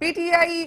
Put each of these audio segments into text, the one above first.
PTI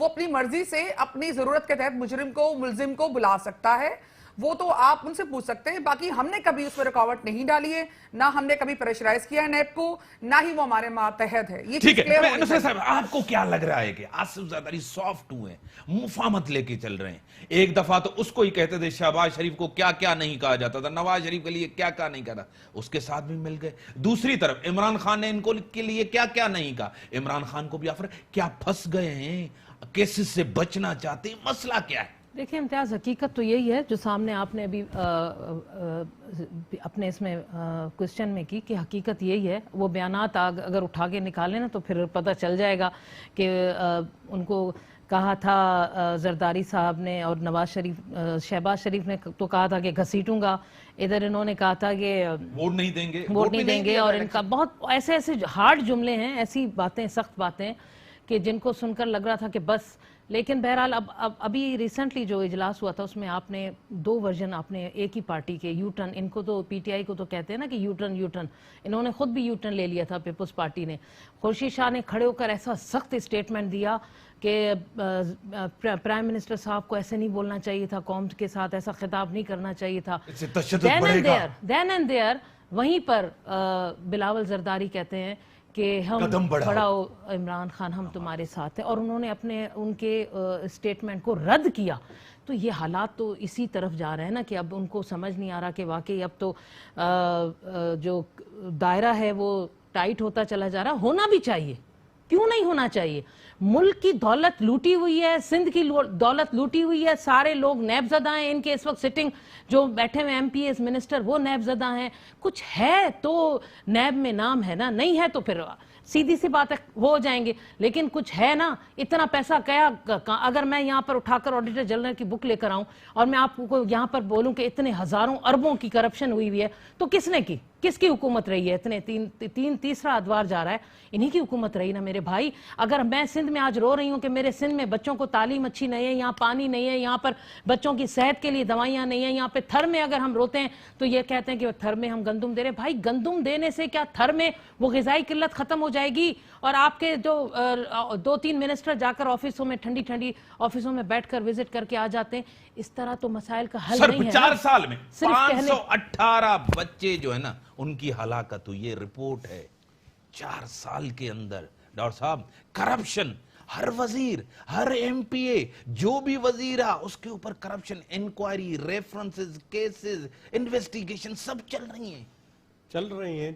وہ اپنی مرضی سے اپنی ضرورت کے تحت مجرم کو ملزم کو بلا سکتا ہے، وہ تو آپ ان سے پوچھ سکتے ہیں. باقی ہم نے کبھی اس میں رکاوٹ نہیں ڈالی ہے، نہ ہم نے کبھی پریشرائز کیا ہے نیب کو، نہ ہی وہ ہمارے ماتحت ہے. یہ ٹھیک چیز ہے. clear ہونی نصرت صاحب آپ کو کیا لگ رہا ہے کہ آصف زرداری سافٹ ہوئے ہیں، مفاہمت لے کے چل رہے ہیں؟ ایک دفعہ تو اس کو ہی کہتے تھے شہباز شریف کو کیا کیا نہیں کہا جاتا تھا، نواز شریف کے لیے کیا کیا نہیں کہا تھا، اس کے ساتھ بھی مل گئے. دوسری طرف عمران خان نے ان کو کے لیے کیا کیا نہیں کہا، عمران خان کو بھی آفر کیا پھنس گئے ہیں، کیسز سے بچنا چاہتے ہیں، مسئلہ کیا ہے؟ دیکھیں امتیاز، حقیقت تو یہی ہے جو سامنے آپ نے ابھی اپنے اس میں کوسچن میں کی کہ حقیقت یہی ہے. وہ بیانات اگر اٹھا کے نکالیں نا تو پھر پتہ چل جائے گا کہ ان کو کہا تھا زرداری صاحب نے اور نواز شریف شہباز شریف نے تو کہا تھا کہ گھسیٹوں گا، ادھر انہوں نے کہا تھا کہ ووٹ نہیں دیں گے اور ان کا بہت ایسے ہارڈ جملے ہیں، ایسی باتیں، سخت باتیں کہ جن کو سن کر لگ رہا تھا کہ بس. لیکن بہرحال ابھی ریسنٹلی جو اجلاس ہوا تھا اس میں آپ نے 2 ورژن آپ نے ایک ہی پارٹی کے یو ٹرن، ان کو تو پی ٹی آئی کو تو کہتے ہیں نا کہ یو ٹرن، انہوں نے خود بھی یو ٹرن لے لیا تھا پیپلز پارٹی نے. خورشید شاہ نے کھڑے ہو کر ایسا سخت اسٹیٹمنٹ دیا کہ پرائم منسٹر صاحب کو ایسے نہیں بولنا چاہیے تھا، قوم کے ساتھ ایسا خطاب نہیں کرنا چاہیے تھا. دین اینڈ دیئر وہیں پر بلاول زرداری کہتے ہیں کہ ہم بڑھاؤ عمران خان، ہم تمہارے ساتھ ہیں، اور انہوں نے ان کے اسٹیٹمنٹ کو رد کیا. تو یہ حالات تو اسی طرف جا رہے ہیں نا کہ اب ان کو سمجھ نہیں آ رہا کہ واقعی اب تو جو دائرہ ہے وہ ٹائٹ ہوتا چلا جا رہا. ہونا بھی چاہیے، کیوں نہیں ہونا چاہیے؟ ملک کی دولت لوٹی ہوئی ہے، سندھ کی دولت لوٹی ہوئی ہے، سارے لوگ نیب زدہ ہیں. ان کے اس وقت سٹنگ جو بیٹھے ہوئے ایم پی ایس منسٹر وہ نیب زدہ ہیں. کچھ ہے تو نیب میں نام ہے نا، نہیں ہے تو پھر سیدھی سی بات ہے ہو جائیں گے. لیکن کچھ ہے نا، اتنا پیسہ کیا، اگر میں یہاں پر اٹھا کر آڈیٹر جنرل کی بک لے کر آؤں اور میں آپ کو یہاں پر بولوں کہ اتنے ہزاروں اربوں کی کرپشن ہوئی ہوئی ہے، تو کس نے کی؟ کس کی حکومت رہی ہے؟ اتنے تیسرا ادوار جا رہا ہے، انہی کی حکومت رہی نا میرے بھائی. اگر میں سندھ میں آج رو رہی ہوں کہ میرے سندھ میں بچوں کو تعلیم اچھی نہیں ہے، یہاں پانی نہیں ہے، یہاں پر بچوں کی صحت کے لیے دوائیاں نہیں ہیں، یہاں پہ تھر میں اگر ہم روتے ہیں تو یہ کہتے ہیں کہ تھر میں ہم گندم دے رہے. بھائی گندم دینے سے کیا تھر میں وہ غذائی قلت ختم ہو جائے گی؟ اور آپ کے جو 2-3 منسٹر جا کر آفسوں میں ٹھنڈی آفسوں میں بیٹھ کر وزٹ کر کے آ جاتے ہیں، اس طرح تو مسائل کا حل نہیں ہے. 4 سال میں 518 بچے جو ہے نا ان کی ہلاکت ہوئی، یہ رپورٹ ہے 4 سال کے اندر. ڈاکٹر صاحب کرپشن، ہر وزیر، ہر ایم پی اے، جو بھی وزیر ہے اس کے اوپر corruption, inquiry, references, cases, investigation سب چل رہی ہیں،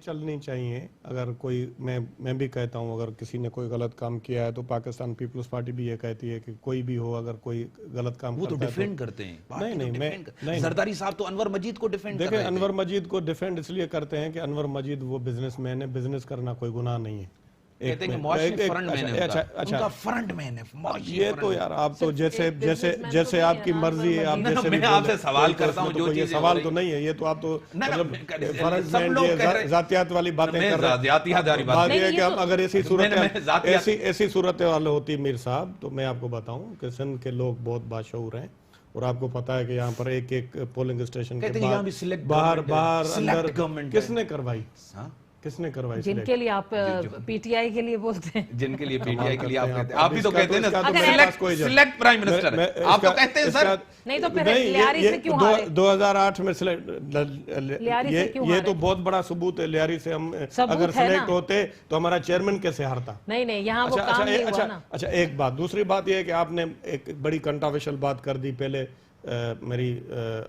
چلنی چاہیے. اگر کوئی میں بھی کہتا ہوں اگر کسی نے کوئی غلط کام کیا ہے تو پاکستان پیپلز پارٹی بھی یہ کہتی ہے کہ کوئی بھی ہو اگر کوئی غلط کام وہ تو کرتا ہے ڈیفینڈ کرتے ہیں. نہیں زرداری صاحب تو انور مجید کو ڈیفینڈ کر رہے دیکھیں انور مجید کو ڈیفینڈ اس لیے کرتے ہیں کہ انور مجید وہ بزنس مین ہے، بزنس کرنا کوئی گناہ نہیں ہے. کہتے ہیں کہ معاشی فرنٹ مین ہے، ان کا فرنٹ مین ہے. یہ تو یار آپ تو جیسے آپ کی مرضی ہے، آپ جیسے بھی میں آپ سے سوال کرتا ہوں جو یہ سوال تو نہیں ہے، یہ تو آپ تو مطلب فرنٹ مین ذاتیات والی باتیں کر رہے ہیں. بات یہ ہے کہ اگر ایسی صورت حال ہوتی میر صاحب تو میں آپ کو بتاؤں کہ سندھ کے لوگ بہت باشعور ہیں، اور آپ کو پتا ہے کہ یہاں پر ایک پولنگ اسٹیشن کے باہر اندر کس نے کروائی جن کے لیے آپ پی ٹی آئی کے لیے بولتے ہیں، جن کے لیے پی ٹی آئی کے لیے آپ کہتے ہیں، آپ بھی تو کہتے ہیں نا سلیکٹ پرائم منسٹر، آپ تو کہتے ہیں سر. نہیں تو پھر لیاری سے کیوں ہارے؟ 2008 میں یہ تو بہت بڑا ثبوت ہے. لیاری سے ہم اگر سلیکٹ ہوتے تو ہمارا چیئرمین کیسے ہارتا؟ نہیں یہاں وہ کام نہیں ہوا نا. اچھا ایک بات، دوسری بات یہ ہے کہ آپ نے ایک بڑی کنٹروورشل بات کر دی. پہلے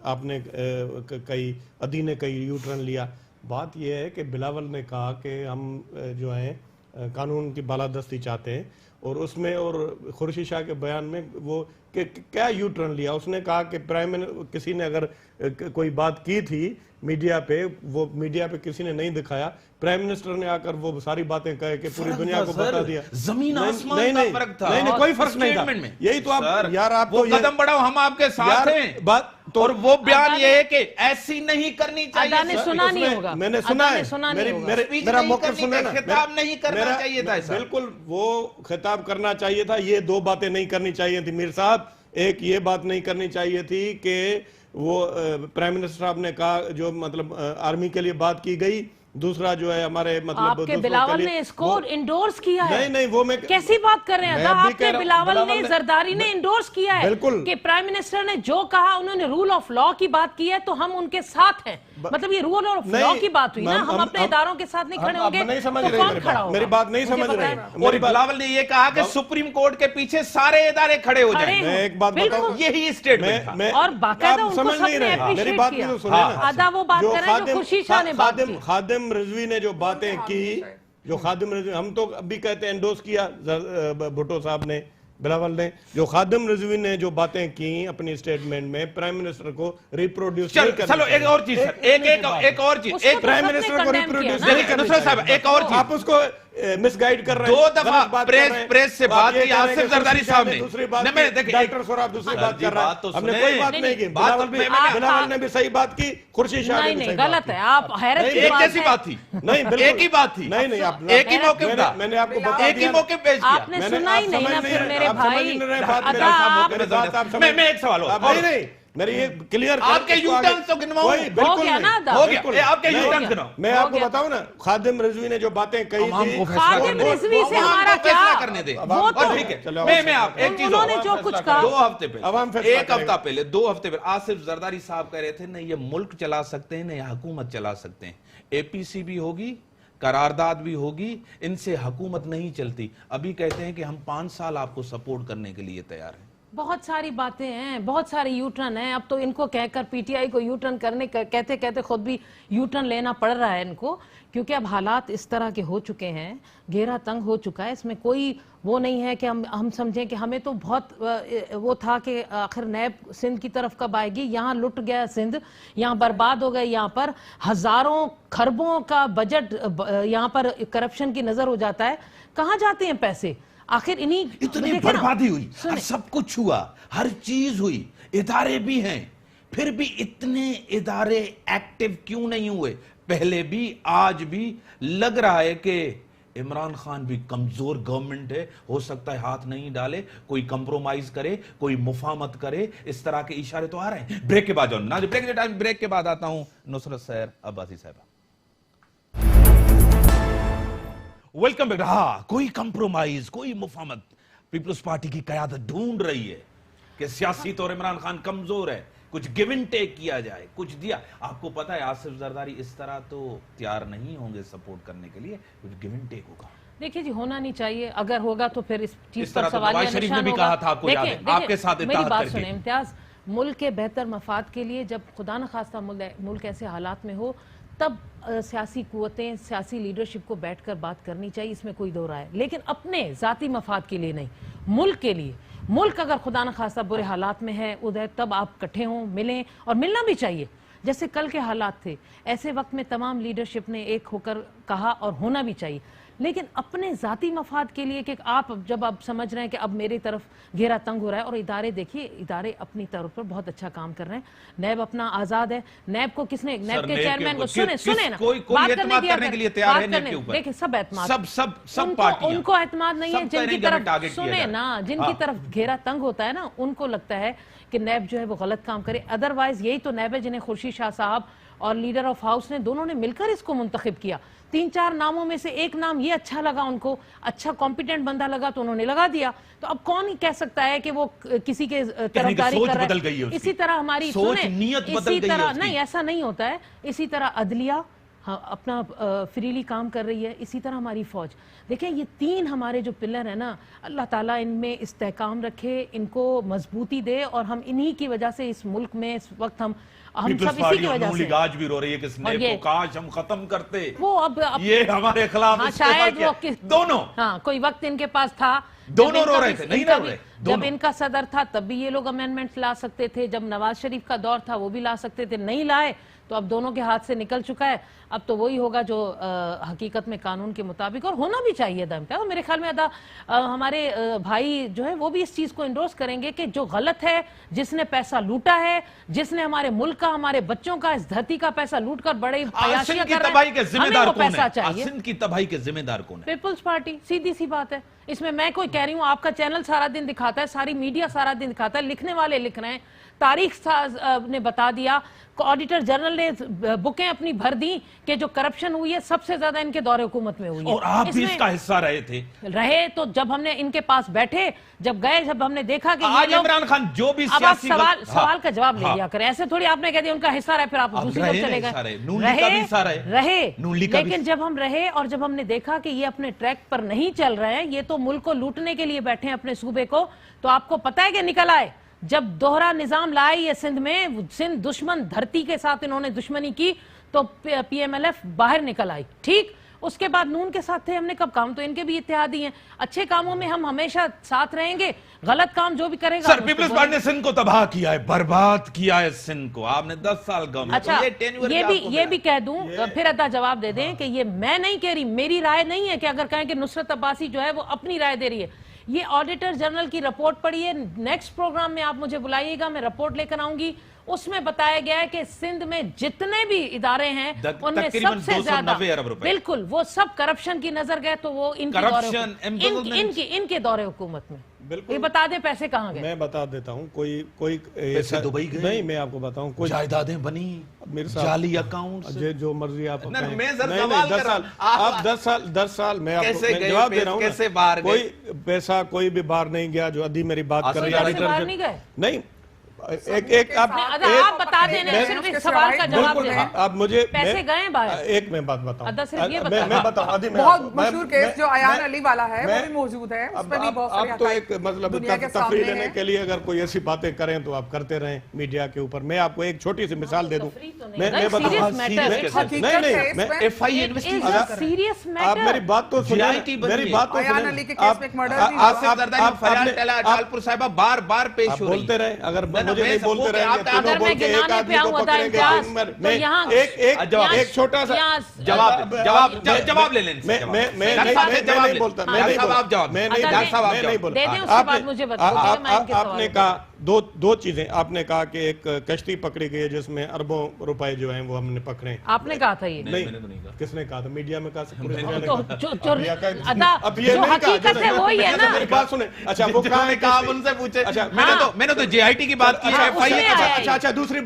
آپ نے ادی نے کئی یو ٹرن لیا. بات یہ ہے کہ بلاول نے کہا کہ ہم جو ہیں قانون کی بالادستی چاہتے ہیں، اور اس میں اور خورشید شاہ کے بیان میں وہ کیا یو ٹرن لیا. اس نے کہا کہ کسی نے اگر کوئی بات کی تھی میڈیا پہ، وہ میڈیا پہ کسی نے نہیں دکھایا، پرائم منسٹر نے آ کر وہ ساری باتیں کہے کہ پوری دنیا کو بتا دیا. زمین آسمان کا فرق تھا. نہیں کوئی فرق نہیں تھا. یہی تو آپ یار آپ وہ قدم بڑھاؤ ہم آپ کے ساتھ ہیں. اور وہ بیان یہ ہے کہ ایسی نہیں کرنی چاہیے. ادا نے سنا نہیں ہوگا، میں نے سنا ہے، میرا موقف سننا نا. خطاب نہیں کرنا چاہیے تھا. بالکل وہ خطاب کرنا چاہیے تھا. یہ 2 باتیں نہیں کرنی چاہیے تھی میر صاحب. ایک یہ بات نہیں کرنی چاہیے تھی کہ وہ پرائم منسٹر صاحب نے کہا جو مطلب آرمی کے لیے بات کی گئی دوسرا جو ہے ہمارے مطلب آپ کے بلاول نے اس کو انڈورس کیا ہے. نہیں وہ میں کیسی بات کر رہے ہیں؟ آپ کے بلاول نے زرداری نے انڈورس کیا ہے کہ پرائم منسٹر نے جو کہا انہوں نے رول آف لا کی بات کی ہے تو ہم ان کے ساتھ ہیں. مطلب یہ رول آف لا کی بات ہوئی نا, ہم اپنے اداروں کے ساتھ نہیں کھڑے ہوں گے تو کون کھڑا ہوگا؟ میری بات نہیں سمجھ رہے. اور بلاول نے یہ کہا کہ سپریم کورٹ کے پیچھے سارے ادارے کھڑے ہو جائیں. میں ایک بات بتاؤں, یہی اسٹیٹمنٹ تھا اور باقاعدہ ان کو سب نے اپریشیٹ کیا. آدھا وہ بات کر رہے ہیں جو خورشید شاہ نے بات کی. خادم رضوی نے جو باتیں کی, جو خادم رضوی, ہم تو ابھی کہتے ہیں انڈوس کیا بھٹو صاحب نے, بلاول نے, جو خادم رضوی نے جو باتیں کی اپنی اسٹیٹمنٹ میں پرائم منسٹر کو ریپروڈیوس نہیں کرنا. چلو ایک اور چیز سر, ایک اور چیز, ایک پرائم منسٹر کو ریپروڈیوس نہیں کرنا. نصرت صاحب ایک اور چیز, آپ اس کو مس گائیڈ کر رہے ہیں. 2 دفعہ پریس سے بات کی آصف زرداری صاحب نے. دوسری بات ڈاکٹر سوراب دوسری بات کر رہا ہے, ہم نے کوئی بات نہیں کی. بلاول نے بھی صحیح بات کی, خورشید شاہ نے بھی صحیح بات کی. غلط ہے, آپ حیرت کی ایک بات جیسی ہے. بات تھی, نہیں ایک ہی بات تھی, نہیں آپ ایک ہی موقف تھا, میں نے آپ کو بتا دیا, ایک ہی موقف پیش کیا. آپ نے سنا ہی نہیں نا پھر میرے بھائی. میں ایک سوال ہو, نہیں میری یہ کلیئر آپ کے یو ٹرن تو گنواؤں, ہو گیا نا ادا, ہو گیا آپ کے یو ٹرن گنواؤں. میں آپ کو بتاؤں نا, خادم رضوی نے جو باتیں کہی تھی, خادم رضوی سے ہمارا کیا کرنے دیں. وہ تو ٹھیک ہے, میں آپ ایک چیز, انہوں نے جو کچھ کہا 2 ہفتے پہلے, ایک ہفتہ پہلے, 2 ہفتے پہلے آصف زرداری صاحب کہہ رہے تھے نہ یہ ملک چلا سکتے ہیں نہ یہ حکومت چلا سکتے ہیں. اے پی سی بھی ہوگی, قرارداد بھی ہوگی, ان سے حکومت نہیں چلتی. ابھی کہتے ہیں کہ ہم 5 سال آپ کو سپورٹ کرنے کے لیے تیار ہیں. بہت ساری باتیں ہیں, بہت سارے یو ٹرن ہیں. اب تو ان کو کہہ کر پی ٹی آئی کو یو ٹرن کرنے کہتے کہتے خود بھی یو ٹرن لینا پڑ رہا ہے ان کو, کیونکہ اب حالات اس طرح کے ہو چکے ہیں, گھیرا تنگ ہو چکا ہے. اس میں کوئی وہ نہیں ہے کہ ہم سمجھیں کہ ہمیں تو بہت وہ تھا کہ آخر نیب سندھ کی طرف کب آئے گی. یہاں لٹ گیا سندھ, یہاں برباد ہو گئے, یہاں پر ہزاروں خربوں کا بجٹ یہاں پر کرپشن کی نظر ہو جاتا ہے. کہاں جاتے ہیں پیسے آخر؟ اتنی بربادی ہوئی, سب کچھ ہوا, ہر چیز ہوئی, ادارے بھی ہیں, پھر بھی اتنے ادارے ایکٹیو کیوں نہیں ہوئے؟ پہلے بھی آج بھی لگ رہا ہے کہ عمران خان بھی کمزور گورنمنٹ ہے, ہو سکتا ہے ہاتھ نہیں ڈالے, کوئی کمپرومائز کرے, کوئی مفاہمت کرے, اس طرح کے اشارے تو آ رہے ہیں. بریک کے بعد جاؤں نا, بریک کے بعد آتا ہوں نصرت سیر عباسی صاحبہ. Welcome back. ہاں, کوئی کمپرومائز, کوئی مفاہمت. پیپلز پارٹی کی قیادت ڈھونڈ رہی ہے کہ سیاسی طور عمران خان کمزور ہے, کچھ گیو اینڈ ٹیک کیا جائے, کچھ دیا. آپ کو پتا ہے آصف زرداری اس طرح تو تیار نہیں ہوں گے سپورٹ کرنے کے لیے, کچھ گیو اینڈ ٹیک ہوگا. دیکھیے جی, ہونا نہیں چاہیے. اگر ہوگا تو پھر اس چیز پر طرح سوالیہ نواز شریف نے نشان بھی ہوگا. کہا تھا, آپ کو یاد ہے, آپ کے ساتھ میری اتحاد بات کر سنیں کے. امتیاز, ملک کے بہتر مفاد کے لیے جب خدا نخواستہ ملک ایسے حالات میں ہو تب سیاسی قوتیں, سیاسی لیڈرشپ کو بیٹھ کر بات کرنی چاہیے, اس میں کوئی دو رائے, لیکن اپنے ذاتی مفاد کے لیے نہیں, ملک کے لیے. ملک اگر خدا نخواستہ برے حالات میں ہے ادھر, تب آپ کٹھے ہوں, ملیں, اور ملنا بھی چاہیے. جیسے کل کے حالات تھے, ایسے وقت میں تمام لیڈرشپ نے ایک ہو کر کہا, اور ہونا بھی چاہیے. لیکن اپنے ذاتی مفاد کے لیے کہ آپ جب آپ سمجھ رہے ہیں کہ اب میری طرف گھیرا تنگ ہو رہا ہے, اور ادارے دیکھیے, ادارے اپنی طرف پر بہت اچھا کام کر رہے ہیں. نیب اپنا آزاد ہے, نیب کو کس نے, نیب کے چیئرمین کو سنے نا, کوئی اعتماد کرنے کے لیے تیار ہے نیب کے اوپر؟ دیکھیں سب اعتماد, سب پارٹیاں, ان کو اعتماد نہیں ہے. جن کی طرف سنے نا, جن کی طرف گھیرا تنگ ہوتا ہے نا, ان کو لگتا ہے کہ نیب جو ہے وہ غلط کام کرے. ادروائز یہی تو نیب ہے جنہیں خورشید شاہ صاحب اور لیڈر آف ہاؤس نے دونوں نے مل کر اس کو منتخب کیا. 3-4 ناموں میں سے ایک نام یہ اچھا لگا ان کو, اچھا کمپیٹنٹ بندہ لگا تو انہوں نے لگا دیا. تو اب کون کہہ سکتا ہے کہ وہ کسی کے طرفداری کر رہا ہے؟ اسی طرح ہماری اسی طرح نہیں, ایسا نہیں ہوتا ہے. اسی طرح عدلیہ اپنا فریلی کام کر رہی ہے, اسی طرح ہماری فوج. دیکھیں یہ 3 ہمارے جو پلر ہیں نا, اللہ تعالیٰ ان میں استحکام رکھے, ان کو مضبوطی دے, اور ہم انہی کی وجہ سے اس ملک میں اس وقت ہم سب اسی کی وجہ سے. آج بھی رو رہی ہے کہ اس نیب کو کاش ہم ختم کرتے, وہ اب یہ ہمارے خلاف شاید وہ دونوں, ہاں کوئی وقت ان کے پاس تھا, دونوں رو رہے تھے, نہیں رو رہے. جب ان کا صدر تھا تب بھی یہ لوگ امینڈمنٹ لا سکتے تھے, جب نواز شریف کا دور تھا وہ بھی لا سکتے تھے, نہیں لائے تو اب دونوں کے ہاتھ سے نکل چکا ہے. اب تو وہی ہوگا جو حقیقت میں قانون کے مطابق, اور ہونا بھی چاہیے تھا. تو میرے خیال میں ہمارے بھائی جو ہے وہ بھی اس چیز کو انڈورس کریں گے کہ جو غلط ہے, جس نے پیسہ لوٹا ہے, جس نے ہمارے ملک کا, ہمارے بچوں کا, اس دھرتی کا پیسہ لوٹ کر بڑے عیاشیاں کر رہے ہیں, ہمیں وہ پیسہ چاہیے. سندھ کی تباہی کے ذمہ دار کون ہے؟ پیپلز پارٹی. سیدھی سی بات ہے. اس میں کوئی کہہ رہی ہوں, آپ کا چینل سارا دن دکھاتا ہے, ساری میڈیا سارا دن دکھاتا ہے, لکھنے والے لکھ رہے ہیں, تاریخ نے بتا دیا, آڈیٹر جنرل نے بکیں اپنی بھر دی کہ جو کرپشن ہوئی ہے سب سے زیادہ ان کے دور حکومت میں ہوئی ہے. اور آپ بھی اس کا حصہ رہے تھے. تو جب ہم نے ان کے پاس بیٹھے, جب گئے, جب ہم نے دیکھا کہ آج عمران خان جو بھی اب آپ سیاسی سوال کا جواب لے لیا کریں, ایسے تھوڑی آپ نے کہہ دیا ان کا حصہ رہے پھر آپ دوسری طرف چلے گئے. رہے, لیکن جب ہم رہے اور جب ہم نے دیکھا کہ یہ اپنے ٹریک پر نہیں چل رہے ہیں, یہ تو ملک کو لوٹنے کے لیے بیٹھے ہیں اپنے صوبے کو, تو آپ کو پتہ ہے کہ نکل آئے جب دوہرا نظام لائے یہ سندھ میں, سندھ دشمن دھرتی کے ساتھ انہوں نے دشمنی کی تو پی ایم ایل ایف باہر نکل آئی. ٹھیک, اس کے بعد نون کے ساتھ تھے ہم نے, کب کام تو ان کے بھی اتحادی ہیں, اچھے کاموں میں ہم ہمیشہ ساتھ رہیں گے, غلط کام جو بھی کرے گا. سر پیپلز پارٹی نے سندھ کو تباہ کیا ہے, برباد کیا ہے سندھ کو, آپ نے 10 سال گورنمنٹ. اچھا یہ بھی کہہ دوں, پھر ادا جواب دے دیں کہ یہ میں نہیں کہہ رہی, میری رائے نہیں ہے کہ اگر کہیں کہ نصرت عباسی جو ہے وہ اپنی رائے دے رہی ہے. یہ آڈیٹر جنرل کی رپورٹ پڑھی ہے, نیکسٹ پروگرام میں آپ مجھے بلائیے گا, میں رپورٹ لے کر آؤں گی. اس میں بتایا گیا ہے کہ سندھ میں جتنے بھی ادارے ہیں ان میں سب سے زیادہ بالکل وہ سب کرپشن کی نظر گئے, تو وہ ان کے دور حکومت میں. یہ بتا دیں پیسے کہاں گئے. میں بتا دیتا ہوں, کوئی دبئی گئے نہیں, میں آپ کو بتاؤں, کوئی جائیدادیں بنی, جعلی اکاؤنٹ, جو مرضی آپ آپ 10 سال میں آپ کو جواب دے رہا ہوں, کوئی پیسہ کوئی بھی باہر نہیں گیا. جو ادھی میری بات کر رہی ہے نہیں, ایک آپ بتا دیں, صرف اس سوال کا جواب دیں. آپ مجھے پیسے گئے باہر, ایک میں بات بتاؤں, میں بتاؤں. بہت مشہور کیس جو ایان علی والا ہے وہ بھی موجود ہے, اس پہ بھی بہت ساری آپ تو ایک مطلب تفریح لینے کے لیے اگر کوئی ایسی باتیں کریں تو آپ کرتے رہیں میڈیا کے اوپر. میں آپ کو ایک چھوٹی سی مثال دے دوں, میں بتاؤں, آپ میری بات تو سنیں, میری بات تو سنیں. بار بار پیش ہو رہی ہے, بولتے رہیں, اگر مجھے نہیں بولتے رہیں گے, تینوں بول کے ایک آدمی کو پکڑیں گے, ایک چھوٹا سا جواب لے لیں. میں نہیں بولتا, آپ نے کہا دو چیزیں. آپ نے کہا کہ ایک کشتی پکڑی گئی ہے جس میں اربوں روپے جو ہیں وہ ہم نے پکڑے. آپ نے کہا تھا یہ نہیں, کس نے کہا تھا؟ میڈیا میں کہا, پورے دنیا نے کہا. اب یہ حقیقت ہے وہی ہے نا. میری بات سنیں. اچھا وہ کہاں نے کہا, ان سے پوچھے. میں نے تو جے آئی ٹی کی بات کی ہے. اچھا دوسری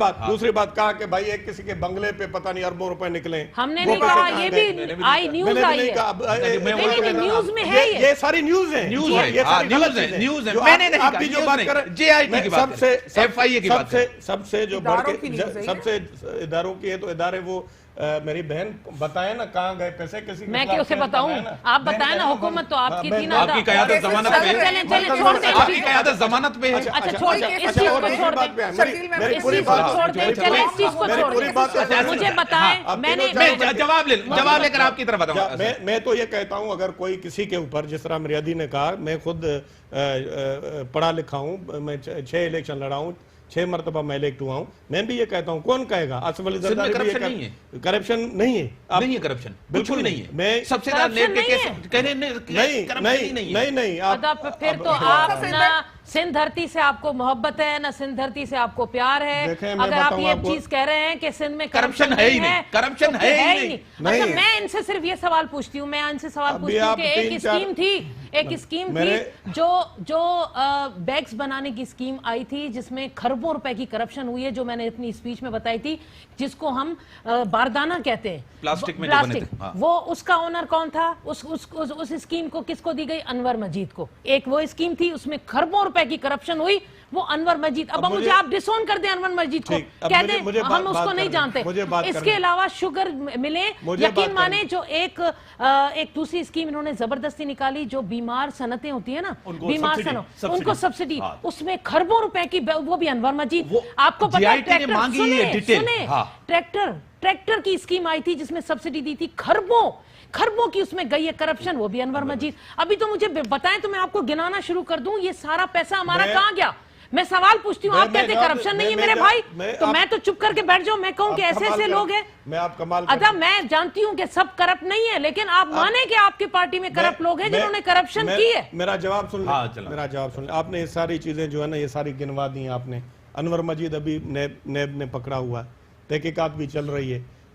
بات کہا کہ بھائی ایک کسی کے بنگلے پہ پتہ نہیں اربوں روپے نکلے. ہم نے نہیں کہا, یہ بھی آئی نیوز آئی ہے, نیوز میں ہے, یہ ساری نیوز ہے, نیوز ہے. میں نے آپ بھی جو بات کر رہے جے آئی ٹی کی بات, ایف آئی اے کی بات, سب سے جو بڑھ کے سب سے اداروں کی ہے, تو ادارے وہ میری بہن بتائیں نا کہاں گئے پیسے کسی. میں کیوں اسے بتاؤں, آپ بتائیں نا, حکومت تو آپ کی تھی نا. آپ کی قیادت ضمانت پہ ہے, آپ کی قیادت ضمانت پہ ہے. اچھا چھوڑ دیں, اس چیز کو چھوڑ دیں, اس چیز کو چھوڑ دیں, چلیں اس چیز کو چھوڑ دیں. مجھے بتائیں, میں جواب لے کر آپ کی طرف بتاؤں. میں تو یہ کہتا ہوں, اگر کوئی کسی کے اوپر, جس طرح مریادی نے کہا, میں خود پڑھا لکھا ہوں, میں 6 الیکشن لڑا ہوں, 6 مرتبہ میں الیکٹ ہوا ہوں. میں بھی یہ کہتا ہوں, کون کہے گا آصف علی زرداری کرپشن نہیں ہے, نہیں ہے کرپشن, بالکل نہیں ہے. میں سب سے زیادہ نیب کے کیس نہیں. پھر تو آپ نہ سندھ دھرتی سے آپ کو محبت ہے, نہ سندھ دھرتی سے آپ کو پیار ہے. اگر آپ یہ چیز کہہ رہے ہیں کہ سندھ میں کرپشن ہے ہی نہیں, کرپشن ہے ہی نہیں. اچھا میں ان سے صرف یہ سوال پوچھتی ہوں, میں ان سے سوال پوچھتی ہوں کہ ایک اسکیم تھی جو بیگز بنانے کی اسکیم آئی تھی, جس میں کھربوں روپے کی کرپشن ہوئی ہے, جو میں نے اپنی اسپیچ میں بتائی تھی, جس کو ہم باردانہ کہتے ہیں, پلاسٹک میں. وہ اس کا اونر کون تھا؟ اس اسکیم کو کس کو دی گئی؟ انور مجید کو. ایک وہ اسکیم تھی, اس میں کھربوں روپے کی کرپشن ہوئی, وہ انور مجید. اب مجھے آپ ڈسون کر دیں انور مجید کو, کہہ دیں ہم اس کو نہیں جانتے. اس کے علاوہ شوگر ملے, یقین مانے, جو ایک دوسری اسکیم انہوں نے زبردستی نکالی, جو بیمار صنعتیں ہوتی ہیں نا, بیمار صنعت, ان کو سبسڈی, اس میں کھربوں روپے کی, وہ بھی انور مجید. آپ کو پتا ہے ٹریکٹر کی اسکیم آئی تھی جس میں سبسڈی دی تھی, کھربوں کی اس میں گئی ہے کرپشن, وہ بھی انور مجید. ابھی تو مجھے بتائیں تو میں آپ کو گنانا شروع کر دوں, یہ سارا پیسہ ہمارا کہاں گیا؟ میں سوال پوچھتی ہوں, آپ کہتے کرپشن نہیں ہے میرے بھائی, تو میں تو چپ کر کے بیٹھ جاؤں, میں کہوں کہ ایسے لوگ ہیں. ادا میں جانتی ہوں کہ سب کرپٹ نہیں ہے, لیکن آپ مانیں کہ آپ کی پارٹی میں کرپٹ لوگ ہیں جنہوں نے کرپشن کی ہے. میرا جواب سن لیں, آپ نے یہ ساری چیزیں جو ہے نا, یہ ساری گنوا دی ہیں آپ نے. انور مجید ابھی نیب نے پکڑا ہوا ہے, تحقیقات بھی چل رہی ہے.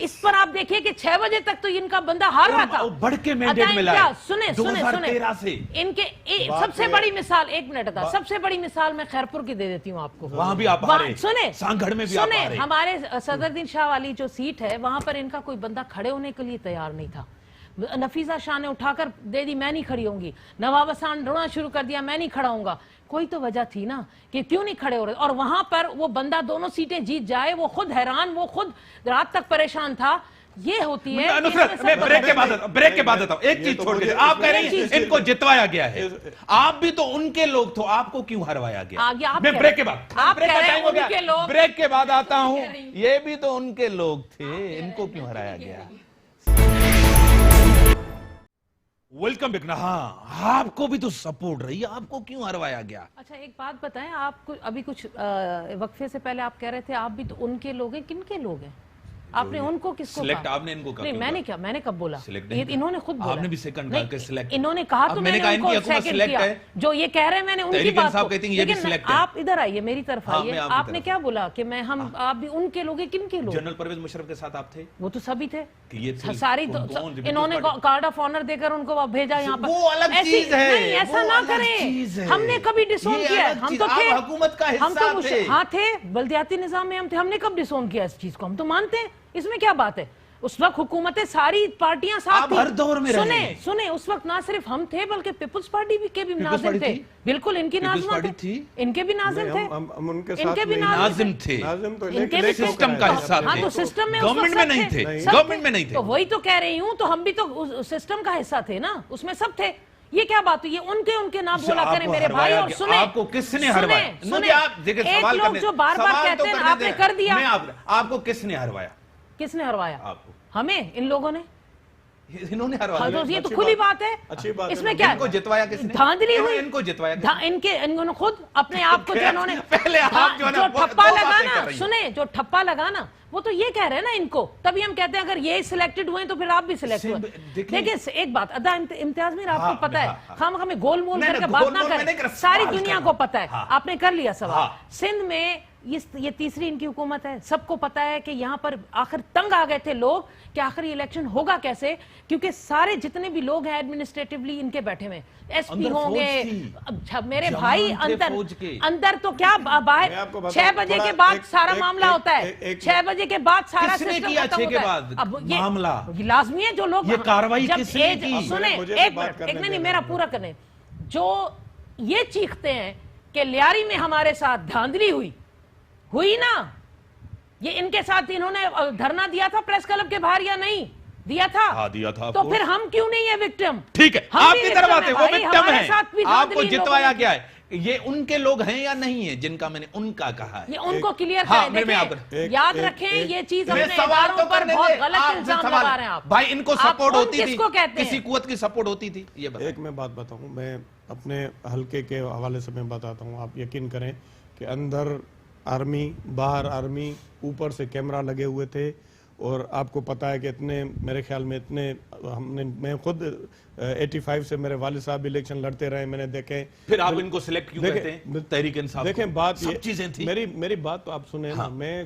اس پر آپ دیکھیے کہ 6 بجے تک تو ان کا بندہ ہار رہا تھا. بڑھ کے مینڈیٹ ملا ہے سنیں 2013 سے. ان کے سب سے بڑی مثال، ایک منٹ تھا، سب سے بڑی مثال میں خیرپور کی دے دیتی ہوں آپ کو. وہاں بھی آپ ہارے، سنیں سانگھڑ میں بھی آپ ہارے. ہمارے صدرالدین شاہ والی جو سیٹ ہے وہاں پر ان کا کوئی بندہ کھڑے ہونے کے لیے تیار نہیں تھا. نفیسہ شاہ نے اٹھا کر دے دی میں نہیں کھڑی ہوں گی، نواب حسن رونا شروع کر دیا میں نہیں کھڑا ہوں گا. کوئی تو وجہ تھی نا کہ کیوں نہیں کھڑے ہو رہے. اور وہاں پر وہ بندہ دونوں سیٹیں جیت جائے، وہ خود حیران، وہ خود رات تک پریشان تھا. یہ ہوتی ہے نصرت، میں بریک کے بعد آتا ہوں. ایک چیز چھوڑ کے، آپ کہہ رہی ہیں ان کو جتوایا گیا ہے، آپ بھی تو ان کے لوگ تھے، آپ کو کیوں ہروایا گیا؟ میں بریک کے بعد، بریک کے بعد آتا ہوں. یہ بھی تو ان کے لوگ تھے، ان کو کیوں ہرایا گیا؟ Welcome back. ہاں آپ کو بھی تو سپورٹ رہی ہے، آپ کو کیوں ہروایا گیا؟ اچھا ایک بات بتائیں، آپ ابھی کچھ وقفے سے پہلے آپ کہہ رہے تھے آپ بھی تو ان کے لوگ ہیں. کن کے لوگ ہیں؟ آپ نے ان کو کس کو سلیکٹ آپ نے ان کو کہا؟ نہیں میں نے کیا، میں نے کب بولا؟ یہ انہوں نے خود بولا. آپ نے بھی سیکنڈ کہا کہ سلیکٹ. انہوں نے کہا تو میں نے ان کو سیکنڈ کیا. جو یہ کہہ رہے ہیں میں نے ان کی بات کو، لیکن آپ ادھر آئیے میری طرف آئیے. آپ نے کیا بولا کہ میں ہم آپ بھی ان کے لوگ ہیں؟ کن کے لوگ؟ جنرل پرویز مشرف کے ساتھ آپ تھے. وہ تو سبھی تھے ساری. انہوں نے کارڈ آف آنر دے کر ان کو بھیجا یہاں پر. وہ الگ چیز ہے. نہیں ایسا نہ کریں، ہم نے کبھی ڈسون کیا؟ ہم تو تھے، حکومت کا حصہ تھے. ہاں تھے، بلدیاتی نظام میں ہم تھے. ہم نے کب ڈسون کیا اس چیز کو؟ ہم تو مانتے ہیں، اس میں کیا بات ہے؟ اس وقت حکومتیں ساری پارٹیاں ساتھ تھیں. ہر دور میں رہے. سنیں اس وقت نہ صرف ہم تھے بلکہ پیپلز پارٹی کے بھی ناظم تھے. بالکل ان کی ناظمہ تھی، ان کے بھی ناظم تھے، ان کے بھی ناظم تھے. سسٹم کا حصہ تھے. ہاں تو سسٹم میں گورنمنٹ میں نہیں تھے، گورنمنٹ میں نہیں تھے. تو وہی تو کہہ رہی ہوں، تو ہم بھی تو سسٹم کا حصہ تھے نا، اس میں سب تھے. یہ کیا بات ہوئی؟ ان کے نام بولا کریں میرے بھائی. اور سنیں آپ کو کس نے ہروایا؟ ایک لوگ جو بار بار کہتے ہیں آپ نے کر دیا. آپ کو کس نے ہروایا؟ کس نے ہروایا آپ کو؟ ہمیں، ان لوگوں نے. انہوں نے ہروایا. یہ تو کھلی بات ہے. اس میں کیا؟ ان کو جتوایا کس نے؟ دھاندلی ہوئی. ان کو جتوایا انہوں نے خود اپنے آپ کو جو پہلے آپ جو ٹھپا لگانا، سنیں جو ٹھپا لگانا وہ تو یہ کہہ رہے ہیں نا ان کو. تبھی ہم کہتے ہیں اگر یہ سلیکٹڈ ہوئے تو پھر آپ بھی سلیکٹ ہوئے. دیکھیں ایک بات ادا امتیاز میر آپ کو پتا ہے، ہم ہمیں گول مول کر کے بات نہ کریں. ساری دنیا کو پتا ہے. آپ نے کر لیا سوال. سندھ میں یہ تیسری ان کی حکومت ہے. سب کو پتا ہے کہ یہاں پر آخر تنگ آ گئے تھے لوگ کہ آخر یہ الیکشن ہوگا کیسے، کیونکہ سارے جتنے بھی لوگ ہیں ایڈمنسٹریٹولی ان کے بیٹھے ہوئے. ایس پی ہوں گے میرے بھائی اندر تو کیا باہر. 6 بجے کے بعد سارا معاملہ ہوتا ہے. 6 بجے کے بعد سارا سسٹم ختم ہوتا ہے. اب یہ لازمی ہے جو لوگ سنیں ایک منٹ، ایک نہیں میرا پورا کریں. جو یہ چیختے ہیں کہ لیاری میں ہمارے ساتھ دھاندلی ہوئی نا، یہ ان کے ساتھ انہوں نے دھرنا دیا تھا پریس کلب کے باہر یا نہیں دیا تھا؟ دیا تھا. تو پھر ہم کیوں نہیں ہے وکٹم؟ ٹھیک ہے آپ کی طرف آتے، وہ وکٹم ہیں. آپ کو جتوایا گیا ہے. یہ ان کے لوگ ہیں یا نہیں ہیں جن کا میں نے ان کا کہا ہے؟ یہ ان کو کلیئر کریں. یاد رکھیں یہ چیز اپنے اداروں پر بہت غلط الزام لگا رہے ہیں آپ. بھائی ان کو سپورٹ ہوتی تھی، کسی کسی قوت کی سپورٹ ہوتی تھی. یہ ایک میں بات بتاؤں، میں اپنے حلقے کے حوالے سے میں بتاتا ہوں. آپ یقین کریں کہ اندر آرمی، باہر آرمی، اوپر سے کیمرہ لگے ہوئے تھے. اور آپ کو پتا ہے کہ اتنے میرے خیال میں اتنے میں خود 85 سے میرے والد صاحب الیکشن لڑتے رہے، میں نے دیکھے. پھر آپ ان کو سلیکٹ کیوں کرتے ہیں تحریک انصاف؟ دیکھیں بات سب چیزیں تھیں. میری بات تو آپ سنیں نا. میں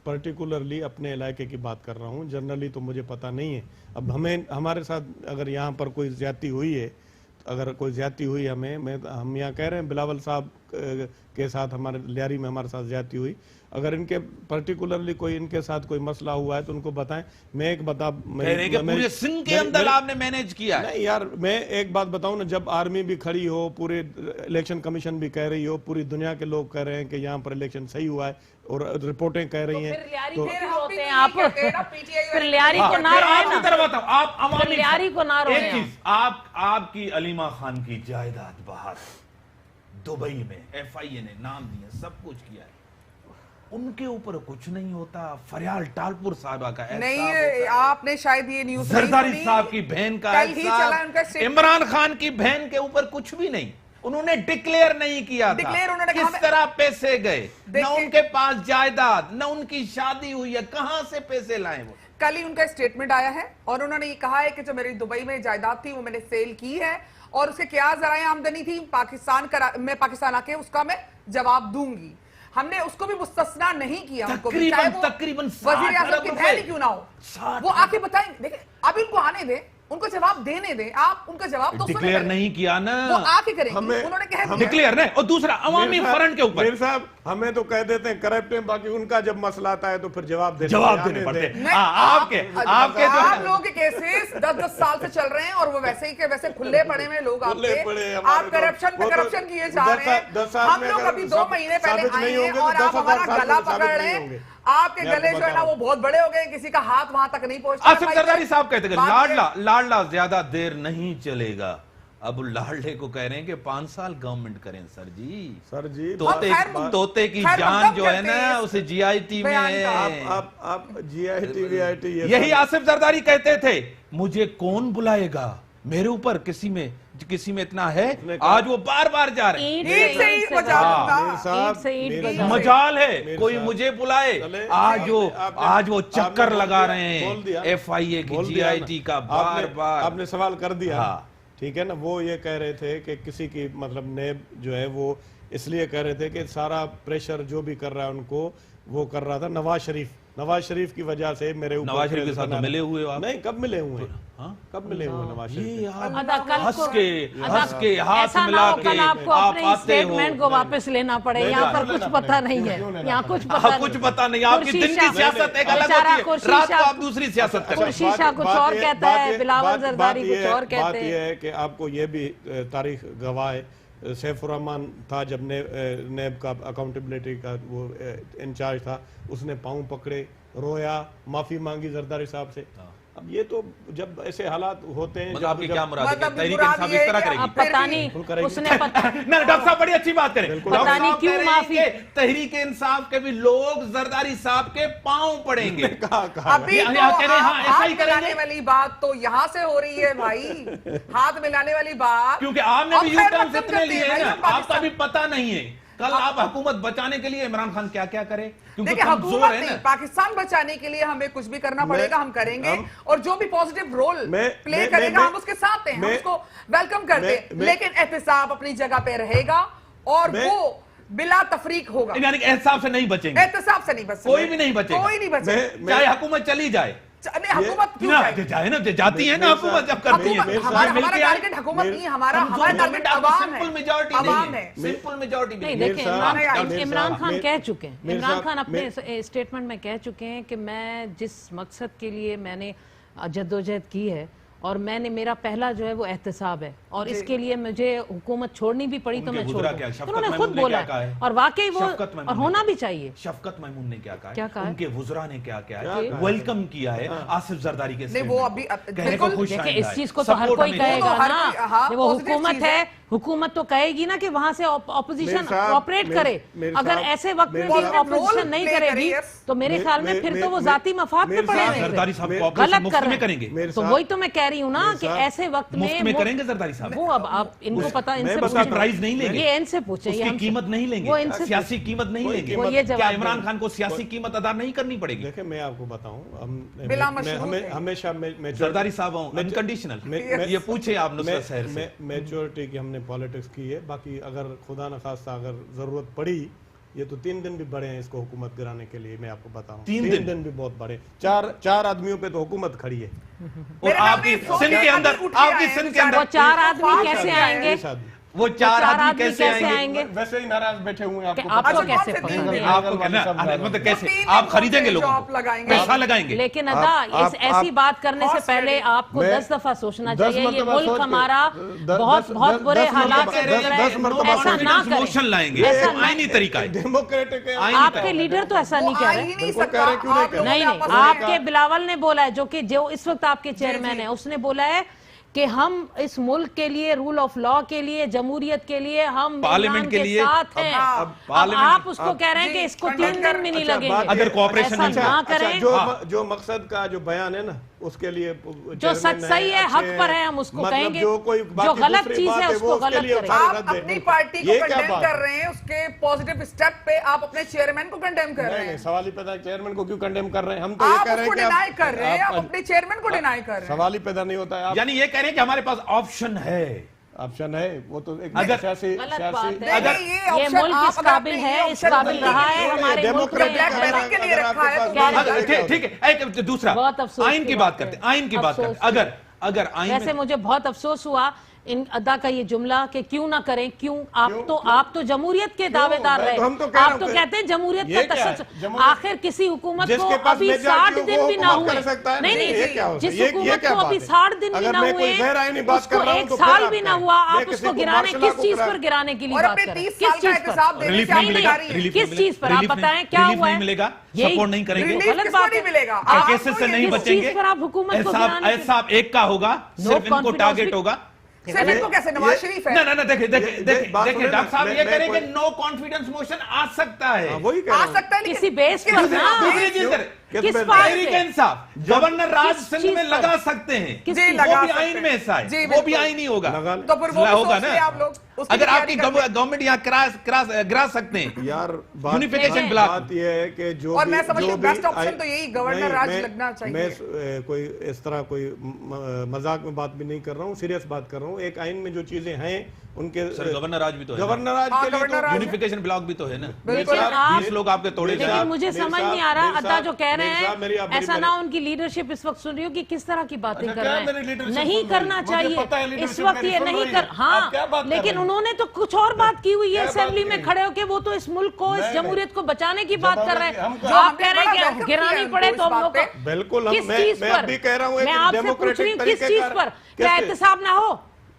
پرٹیکولرلی اپنے علاقے کی بات کر رہا ہوں، جنرلی تو مجھے پتا نہیں ہے. اب ہمارے ساتھ اگر یہاں پر کوئی زیادتی ہوئی ہے، ہم یہاں کہہ رہے ہیں بلاول صاحب کے ساتھ ہمارے لیاری میں ہمارے ساتھ زیادتی ہوئی. اگر ان کے پرٹیکولرلی کوئی ان کے ساتھ کوئی مسئلہ ہوا ہے تو ان کو بتائیں. میں ایک پورے سندھ کے اندر آپ نے مینیج کیا ہے. نہیں یار، میں ایک بات بتاؤں نا، جب آرمی بھی کھڑی ہو، پورے الیکشن کمیشن بھی کہہ رہی ہو، پوری دنیا کے لوگ کہہ رہے ہیں کہ یہاں پر الیکشن صحیح ہوا ہے اور رپورٹیں کہہ رہی ہیں، تو پھر لیاری کو نہ ایک چیز، آپ کی علیمہ خان کی جائیداد باہر دبئی میں FIA نے نام دیا، سب کچھ کیا ہے، ان کے اوپر کچھ نہیں ہوتا. فریال ٹالپور صاحبہ کا نہیں، آپ نے شاید یہ نیوز زرداری صاحب کی بہن کا احساس، عمران خان کی بہن کے اوپر کچھ بھی نہیں. انہوں نے ڈکلیئر نہیں کیا تھا کس طرح پیسے گئے، نہ ان کے پاس جائیداد، نہ ان کی شادی ہوئی ہے، کہاں سے پیسے لائیں. وہ کل ہی ان کا اسٹیٹمنٹ آیا ہے اور انہوں نے یہ کہا ہے کہ جو میری دبئی میں جائیداد تھی وہ میں نے سیل کی ہے اور اسے کیا ذرائع آمدنی تھی میں پاکستان آ کے اس کا میں جواب دوں گی. ہم نے اس کو بھی مستثنا نہیں کیا. تقریباً وزیر اعظم کی بہن ہی کیوں نہ ہو, وہ آ کے بتائیں. دیکھیں اب ان کو آنے دیں, ان کو جواب دینے دیں, آپ ان کا جواب تو ڈکلیئر نہیں کیا نا, وہ آ کے کریں گے, انہوں نے کہہ دیا ڈکلیئر نہیں. اور دوسرا عوامی فرنٹ کے اوپر میر صاحب ہمیں تو کہہ دیتے ہیں کرپٹ ہیں, باقی ان کا جب مسئلہ آتا ہے تو پھر جواب دینے پڑتے ہیں. آپ لوگوں کے کیسز 10-10 سال سے چل رہے ہیں اور وہ ویسے ہی کہ ویسے کھلے پڑے میں لوگ آپ کرپشن پہ کرپشن کیے جا رہے ہیں. ہم لوگ ابھی 2 مہینے پہلے آئے ہیں اور آپ ہمارا گلا پکڑ رہے ہیں. آپ کے گلے جو ہے نا وہ بہت بڑے ہو گئے, کسی کا ہاتھ وہاں تک نہیں پہنچتا. آصف زرداری صاحب کہتے ہیں لاڈلا زیادہ دیر نہیں چلے گا. اب لاڈلے کو کہہ رہے ہیں کہ 5 سال گورنمنٹ کریں. سر جی توتے کی جان جو ہے نا اسے جی آئی ٹی میں ہے. آپ جی I T V I T یہی آصف زرداری کہتے تھے, مجھے کون بلائے گا, میرے اوپر کسی میں اتنا ہے. آج وہ بار بار جا رہے ہیں, مجال ہے کوئی مجھے بلائے. آج وہ چکر لگا رہے ہیں ایف آئی اے کی, جی آئی ٹی کا. بار بار آپ نے سوال کر دیا, ٹھیک ہے نا. وہ یہ کہہ رہے تھے کہ کسی کی مطلب نیب جو ہے وہ اس لیے کہہ رہے تھے کہ سارا پریشر جو بھی کر رہا ہے ان کو وہ کر رہا تھا نواز شریف کی وجہ سے. میرے اوپر نواز شریف کے ساتھ ملے ہوئے آپ؟ نہیں, کب ملے ہوئے نواز شریف؟ ہنس کے ہاتھ ملا کے آپ کو اپنے اسٹیٹمنٹ کو واپس لینا پڑے. یہاں پر کچھ پتہ نہیں ہے, یہاں کچھ پتہ نہیں. آپ کی دن کی سیاست ایک الگ ہوتی ہے, رات کو آپ دوسری سیاست کرتے ہیں. شیشہ کچھ اور کہتا ہے, بلاول زرداری کچھ اور کہتے ہیں. بات یہ ہے کہ آپ کو یہ بھی تاریخ گواہ ہے, سیف الرحمان تھا جب نیب کا اکاؤنٹیبلٹی کا وہ انچارج تھا, اس نے پاؤں پکڑے, رویا, معافی مانگی زرداری صاحب سے. اب یہ تو جب ایسے حالات ہوتے ہیں, آپ کی کیا مراد ہے, تحریک انصاف اس طرح کرے گی؟ پتہ نہیں, اس نے ڈاکٹر صاحب بڑی اچھی بات کریں. پتہ نہیں کیوں معافی. تحریک انصاف کے بھی لوگ زرداری صاحب کے پاؤں پڑیں گے. ابھی ہاتھ ملانے والی بات تو یہاں سے ہو رہی ہے بھائی, ہاتھ ملانے والی بات, کیونکہ آپ نے بھی یو ٹرنز اتنے لیے ہیں نا, آپ کا بھی پتہ نہیں ہے. کل آپ حکومت بچانے کے لیے عمران خان کیا کرے, دیکھیں حکومت نہیں, پاکستان بچانے کے لیے ہمیں کچھ بھی کرنا پڑے گا, ہم کریں گے. اور جو بھی پوزیٹیو رول پلے کرے گا ہم اس کے ساتھ ہیں, ہم اس کو ویلکم کرتے ہیں. لیکن احتساب اپنی جگہ پہ رہے گا اور وہ بلا تفریق ہوگا. یعنی احتساب سے نہیں بچیں گے, احتساب سے نہیں بچیں گے, کوئی بھی نہیں بچے گا, چاہے حکومت چلی جائے. حکومت کیوں جائے نا, جاتی ہے نا حکومت جب کرتی ہے. ہمارا ٹارگٹ حکومت نہیں, ہمارا ٹارگٹ عوام ہے. سمپل میجورٹی نہیں. دیکھیں عمران خان کہہ چکے ہیں, عمران خان اپنے اسٹیٹمنٹ میں کہہ چکے ہیں کہ میں جس مقصد کے لیے میں نے جدوجہد کی ہے اور میں نے میرا پہلا جو ہے وہ احتساب ہے, اور اس کے لیے مجھے حکومت چھوڑنی بھی پڑی تو میں چھوڑ دوں. انہوں نے خود بولا ہے, اور واقعی وہ اور ہونا بھی چاہیے. شفقت محمود نے کیا کہا ہے, ان کے وزراء نے کیا کہا ہے, ویلکم کیا ہے آصف زرداری کے نہیں. وہ ابھی دیکھیں اس چیز کو تو ہر کوئی کہے گا نا, وہ حکومت ہے, حکومت تو کہے گی نا کہ وہاں سے اپوزیشن آپریٹ کرے. اگر ایسے وقت میں بھی اپوزیشن نہیں کرے گی تو میرے خیال میں پھر تو وہ ذاتی مفاد پہ پڑے ہیں, غلط کر رہے ہیں. تو وہی تو میں کہہ رہی ہوں نا کہ ایسے وقت میں کریں گے زرداری صاحب, وہ اب آپ ان کو پتا, ان سے پوچھیں, پرائز نہیں لیں گے, یہ ان سے پوچھیں, اس کی قیمت نہیں لیں گے, سیاسی قیمت نہیں لیں گے. کیا عمران خان کو سیاسی قیمت ادا نہیں کرنی پڑے گی؟ دیکھیں میں آپ کو بتاؤں, ہمیشہ زرداری صاحب انکنڈیشنل یہ پوچھیں آپ نصرت سحر سے, میچورٹی کی ہم نے پالیٹکس کی ہے. باقی اگر خدا نخواستہ اگر ضرورت پڑی, یہ تو 3 دن بھی بڑے ہیں اس کو حکومت گرانے کے لیے, میں آپ کو بتاؤں 3 دن بھی بہت بڑے. 4 آدمیوں پہ تو حکومت کھڑی ہے. اور آپ کی سن کے اندر, آپ کی سن کے اندر وہ 4 آدمی کیسے آئیں گے, وہ 4 آدمی کیسے آئیں گے؟ ویسے ہی ناراض بیٹھے ہوئے ہیں, آپ کو کیسے پڑیں گے, آپ کو مطلب کیسے آپ خریدیں گے, لوگوں کو پیسہ لگائیں گے. لیکن ادا ایسی بات کرنے سے پہلے آپ کو 10 دفعہ سوچنا چاہیے. یہ ملک ہمارا بہت بہت برے حالات سے گزر ہے, ایسا نہ موشن لائیں گے, آئینی طریقہ ہے ڈیموکریٹک. آپ کے لیڈر تو ایسا نہیں کہہ رہے. نہیں, آپ کے بلاول نے بولا ہے, جو اس وقت آپ کے چیئرمین ہیں, اس نے بولا ہے کہ ہم اس ملک کے لیے, رول آف لا کے لیے, جمہوریت کے لیے ہم پارلیمنٹ کے ساتھ ہیں. اب آپ اس کو کہہ رہے ہیں کہ اس کو 3 دن بھی نہیں لگیں گے. اگر کوآپریشن ایسا نہ کریں, جو مقصد کا جو بیان ہے نا اس کے لیے جو سچ صحیح ہے, حق پر ہے, ہم اس کو کہیں گے. جو غلط چیز ہے اس کو غلط کریں. آپ اپنی پارٹی کو کنڈیم کر رہے ہیں, اس کے پوزیٹیو سٹیپ پہ آپ اپنے چیئرمین کو کنڈیم کر رہے ہیں. سوال ہی پیدا ہے چیئرمین کو کیوں کنڈیم کر رہے ہیں, ہم تو یہ کہہ رہے ہیں کہ ڈینائی کر رہے ہیں, آپ اپنے چیئرمین کو ڈینائی کر رہے ہیں. سوال ہی پیدا نہیں ہوتا ہے. یعنی یہ کہہ رہے ہیں کہ ہمارے پاس آپشن ہے, آپشن ہے وہ تو ایک اگر سیاسی غلط بات ہے اگر یہ ملک اس قابل ہے اس قابل رہا ہے ہمارے ملک میں ٹھیک ہے دوسرا بہت افسوس آئین کی بات کرتے ہیں آئین کی بات کرتے ہیں اگر آئین ویسے مجھے بہت افسوس ہوا ان ادا کا یہ جملہ کہ کیوں نہ کریں کیوں آپ تو جمہوریت کے دعوے دار رہے آپ تو کہتے ہیں جمہوریت کا تسلسل آخر کسی حکومت کو ابھی 60 دن بھی نہ ہوئے نہیں جس حکومت کو ابھی 60 دن بھی نہ ہوئے اس کو 1 سال بھی نہ ہوا آپ اس کو گرانے کس چیز پر گرانے کے لیے بات کر رہے ہیں کس چیز پر کس چیز پر آپ بتائیں کیا ہوا ہے ملے گا سپورٹ نہیں کریں گے غلط بات ہے کیسز سے نہیں بچیں گے پر آپ حکومت کو گرانے صاحب ایک کا ہوگا صرف ان کو ٹارگٹ ہوگا صرف ان کو کیسے نواز شریف ہے نہ دیکھیں ڈاکٹر صاحب یہ کریں کہ نو کانفیڈنس موشن آ سکتا ہے آ سکتا ہے کسی بیس پر دوسری چیز کریں کس بات تحریک انصاف گورنر راج سندھ میں لگا سکتے ہیں وہ بھی آئین میں حصہ ہے وہ بھی آئین ہی ہوگا تو پھر وہ ہوگا سوچ لیں آپ لوگ اگر آپ کی گورنمنٹ یہاں گرا سکتے ہیں یار یونیفیکیشن بلاک بات یہ ہے کہ جو اور میں سمجھتی ہوں بیسٹ آپشن تو یہی گورنر راج لگنا چاہیے میں کوئی اس طرح کوئی مذاق میں بات بھی نہیں کر رہا ہوں سیریس بات کر رہا ہوں ایک آئین میں جو چیزیں ہیں ان کے گورنر راج بھی تو ہے گورنر راج کے لیے یونیفیکیشن بلاک بھی تو ہے نا بالکل 20 لوگ آپ کے توڑے جائیں لیکن مجھے سمجھ نہیں آ رہا عطا جو کہہ رہے ہیں ایسا نہ ان کی لیڈرشپ اس وقت سن رہی ہو کہ کس طرح کی باتیں کر رہے ہیں نہیں کرنا چاہیے اس وقت یہ نہیں کر ہاں لیکن انہوں نے تو کچھ اور بات کی ہوئی ہے اسمبلی میں کھڑے ہو کے وہ تو اس ملک کو اس جمہوریت کو بچانے کی بات کر رہے ہیں جو آپ کہہ رہے ہیں کہ گرانی پڑے تو ہم لوگ بالکل کس چیز پر میں آپ سے پوچھ رہی ہوں کس چیز پر کیا احتساب نہ ہو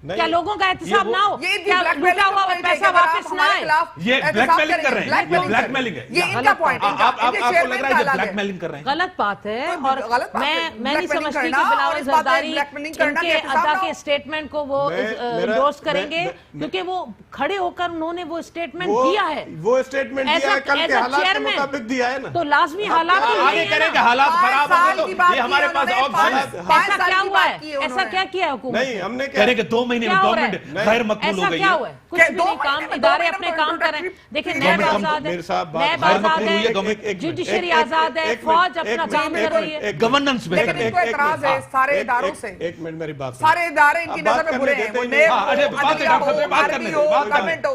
کیا لوگوں کا احتساب نہ ہو کیا لوٹا ہوا پیسہ واپس نہ آئے یہ بلیک میلنگ کر رہے ہیں یہ بلیک میلنگ ہے یہ ان کا پوائنٹ آپ کو لگ رہا ہے یہ بلیک میلنگ کر رہے ہیں غلط بات ہے اور میں نہیں سمجھتی کہ بلاول زرداری ان کے ادا کے اسٹیٹمنٹ کو وہ انڈورس کریں گے کیونکہ وہ کھڑے ہو کر انہوں نے وہ اسٹیٹمنٹ دیا ہے وہ اسٹیٹمنٹ دیا ہے کل کے حالات کے مطابق دیا ہے نا تو لازمی حالات آگے کریں کہ حالات خراب ہوں گے تو یہ ہمارے پاس ایسا کیا ہوا ہے ایسا کیا کیا ہے حکومت نہیں ہم نے کہہ رہے کہ 2 مہینے میں گورنمنٹ غیر مقبول ہو گئی ایسا کیا ہوا ہے کچھ بھی نہیں کام ادارے اپنے کام کر رہے ہیں دیکھیں نیب آزاد ہے نیب آزاد ہے جوڈیشری آزاد ہے فوج اپنا کام کر رہی ہے گورننس میں لیکن ان کو اعتراض ہے سارے اداروں سے ایک منٹ میری بات سارے ادارے ان کی نظر میں برے ہیں وہ نیب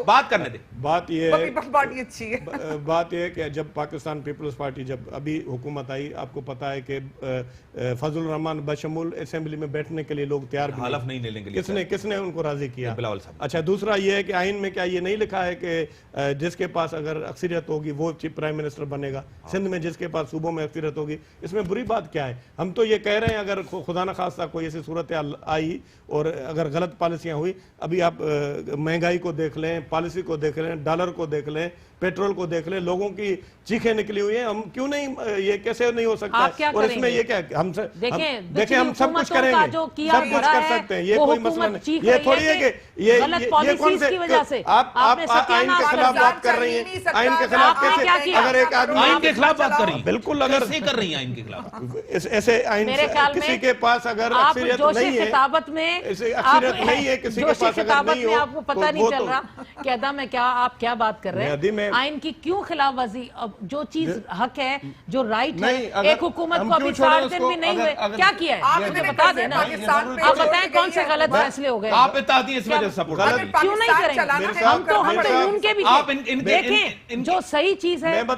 بات کرنے دیں بات یہ ہے پارٹی اچھی ہے بات یہ ہے کہ جب پاکستان پیپلز پارٹی جب ابھی حکومت آئی آپ کو پتا ہے کہ فضل الرحمان بشمول اسمبلی میں بیٹھنے کے لیے لوگ تیار بھی حلف نہیں لینے کے لیے کس نے ان کو راضی کیا بلاول صاحب اچھا دوسرا یہ ہے کہ آئین میں کیا یہ نہیں لکھا ہے کہ جس کے پاس اگر اکثریت ہوگی وہ چیف پرائم منسٹر بنے گا سندھ میں جس کے پاس صوبوں میں اکثریت ہوگی اس میں بری بات کیا ہے ہم تو یہ کہہ رہے ہیں اگر خدا نہ خواستہ کوئی ایسی صورت آئی اور اگر غلط پالیسیاں ہوئی ابھی آپ مہنگائی کو دیکھ لیں پالیسی کو دیکھ لیں ڈالر کو دیکھ لیں پیٹرول کو دیکھ لیں لوگوں کی چیخیں نکلی ہوئی ہیں ہم کیوں نہیں یہ کیسے نہیں ہو سکتا اور اس میں یہ کیا ہم دیکھیں ہم سب کچھ کریں گے سب کچھ کر سکتے ہیں یہ کوئی مسئلہ نہیں یہ تھوڑی ہے کہ یہ کون سے آپ آئین کے خلاف بات کر رہی ہیں آئین کے خلاف کیسے اگر ایک آدمی آئین کے خلاف بات کر رہی ہیں بالکل اگر کیسے کر رہی ہیں آئین کے خلاف ایسے آئین کسی کے پاس اگر اکثریت نہیں ہے خطابت میں اکثریت نہیں ہے کسی کے پاس اگر نہیں ہو آپ کو پتہ نہیں چل رہا کہ ادا میں کیا آپ کیا بات کر رہے ہیں آئین کی کیوں خلاف ورزی جو چیز حق ہے جو رائٹ ہے ایک حکومت کو ابھی 60 دن بھی نہیں ہوئے کیا کیا ہے مجھے بتا دیں نا آپ بتائیں کون سے غلط فیصلے ہو گئے آپ اتحادی اس وجہ سے سپورٹ کیوں نہیں کریں گے ہم تو ان کے بھی دیکھیں جو صحیح چیز ہے ایک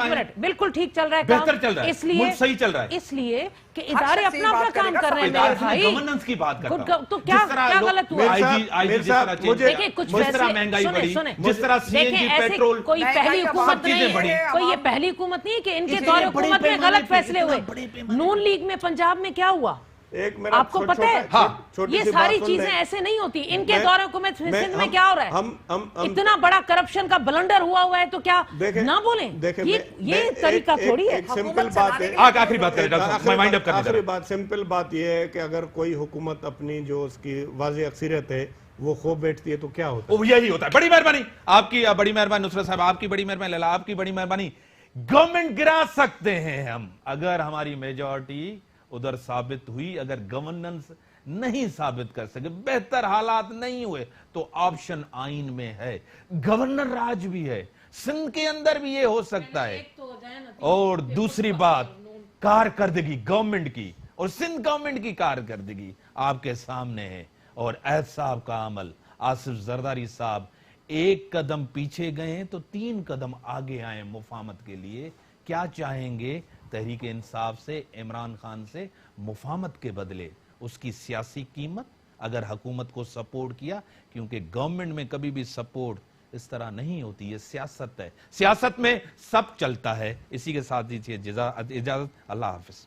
منٹ بالکل ٹھیک چل رہا ہے بہتر چل رہا ہے ملک صحیح چل رہا ہے اس لیے کہ ادارے اپنا کام کر رہے ہیں میرے بھائی گورننس کی بات کر رہا ہوں تو کیا غلط ہوا دیکھیں کچھ فیصلے مہنگائی بڑھی جس طرح سی این جی پیٹرول کوئی پہلی حکومت نہیں ہے کوئی یہ پہلی حکومت نہیں ہے کہ ان کے دور حکومت میں غلط فیصلے ہوئے نون لیگ میں پنجاب میں کیا ہوا آپ کو پتہ ہے یہ ساری چیزیں ایسے نہیں ہوتی ان کے دور حکومت سندھ میں کیا ہو رہا ہے اتنا بڑا کرپشن کا بلنڈر ہوا ہے تو کیا نہ بولیں یہ طریقہ تھوڑی ہے سمپل بات ہے آخری بات کریں آخری بات سمپل بات یہ ہے کہ اگر کوئی حکومت اپنی جو اس کی واضح اکثریت ہے وہ خوب بیٹھتی ہے تو کیا ہوتا ہے یہی ہوتا ہے بڑی مہربانی آپ کی بڑی مہربانی نصرت صاحب آپ کی بڑی مہربانی لیلا آپ کی بڑی مہربانی گورنمنٹ گرا سکتے ہیں ہم اگر ہماری میجورٹی ادھر ثابت ہوئی اگر گورننس نہیں ثابت کر سکے بہتر حالات نہیں ہوئے تو آپشن آئین میں ہے گورنر راج بھی ہے سندھ کے اندر بھی یہ ہو سکتا ہے اور دوسری بات کارکردگی گورنمنٹ کی اور سندھ گورنمنٹ کی کارکردگی آپ کے سامنے ہے اور عہد صاحب کا عمل، آصف زرداری صاحب ایک قدم پیچھے گئے ہیں تو 3 قدم آگے آئے مفاہمت کے لیے. کیا چاہیں گے تحریک انصاف سے، عمران خان سے؟ مفاہمت کے بدلے اس کی سیاسی قیمت، اگر حکومت کو سپورٹ کیا، کیونکہ گورنمنٹ میں کبھی بھی سپورٹ اس طرح نہیں ہوتی، یہ سیاست ہے، سیاست میں سب چلتا ہے. اسی کے ساتھ دیجیے اجازت، اللہ حافظ.